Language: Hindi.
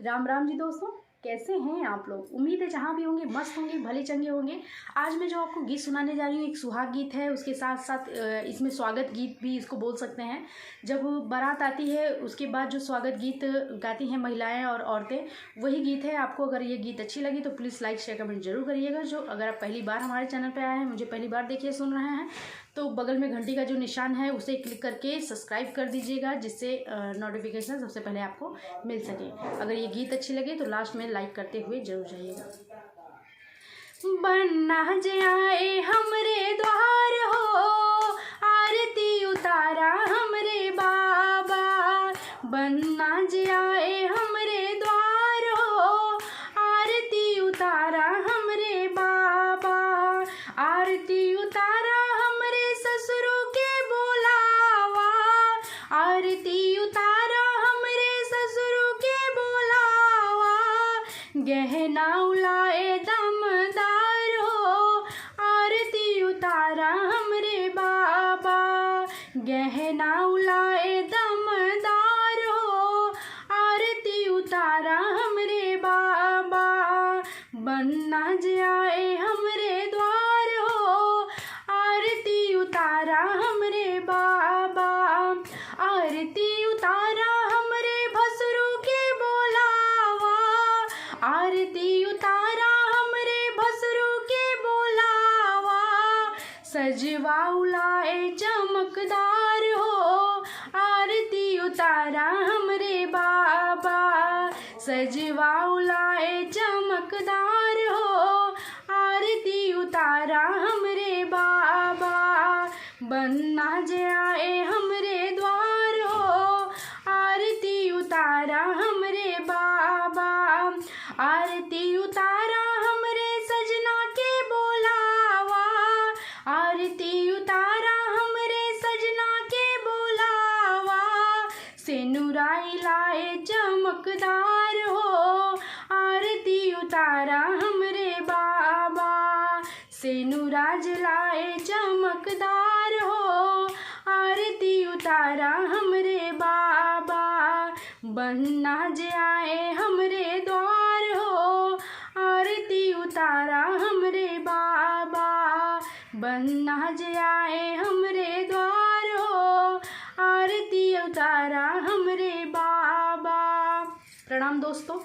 राम राम जी दोस्तों, कैसे हैं आप लोग। उम्मीद है जहाँ भी होंगे मस्त होंगे, भले चंगे होंगे। आज मैं जो आपको गीत सुनाने जा रही हूँ एक सुहाग गीत है, उसके साथ साथ इसमें स्वागत गीत भी इसको बोल सकते हैं। जब बारात आती है उसके बाद जो स्वागत गीत गाती हैं महिलाएं और औरतें, वही गीत है। आपको अगर ये गीत अच्छी लगी तो प्लीज़ लाइक शेयर कमेंट जरूर करिएगा। जो अगर आप पहली बार हमारे चैनल पर आए हैं, मुझे पहली बार देखिए सुन रहे हैं, तो बगल में घंटी का जो निशान है उसे क्लिक करके सब्सक्राइब कर दीजिएगा, जिससे नोटिफिकेशन सबसे पहले आपको मिल सके। अगर ये गीत अच्छी लगे तो लास्ट में लाइक करते हुए जरूर जाइएगा। बन्ना जे आए हमरे द्वार हो, आरती उतारा हमरे बाबा। बन्ना जे आए हमरे द्वार हो, आरती उतारा हमरे बाबा। आरती उतारा हमरे ससुरों के बोलावा, आरती उतारा हमरे ससुरों के बोलावा। गहना उलाए दमदार हो, आरती उतारा हमरे बाबा। गहना उलाए दमदार हो, आरती उतारा हमरे बाबा। बन्ना जे आए हमरे द्वार हो, आरती उतारा हमरे बाबा। आरती उतारा हमरे भसुरों के बोलावा, आरती उतारा हमरे भसुरों के बोलावा। सजवा उलाए चमकदार हो, आरती उतारा हमरे बाबा। सजवा उलाए चमकदार हो, आरती उतारा हमरे बाबा। बन्ना जे आए हमरे द्वार हो, आरती उतारा हमरे बाबा। आरती उतारा हमरे सजना के बोलावा, आरती उतारा हमरे सजना के बोलावा। सेनुराई लाए चमकदार हो, आरती उतारा हमरे बाबा। सेनुराज लाए चमकदार हो, आरती उतारा हमरे बाबा। बन्ना जे आए हमरे द्वार हो, आरती उतारा हमरे बाबा। बन्ना जे आए हमरे द्वार हो, आरती उतारा हमरे बाबा। प्रणाम दोस्तों।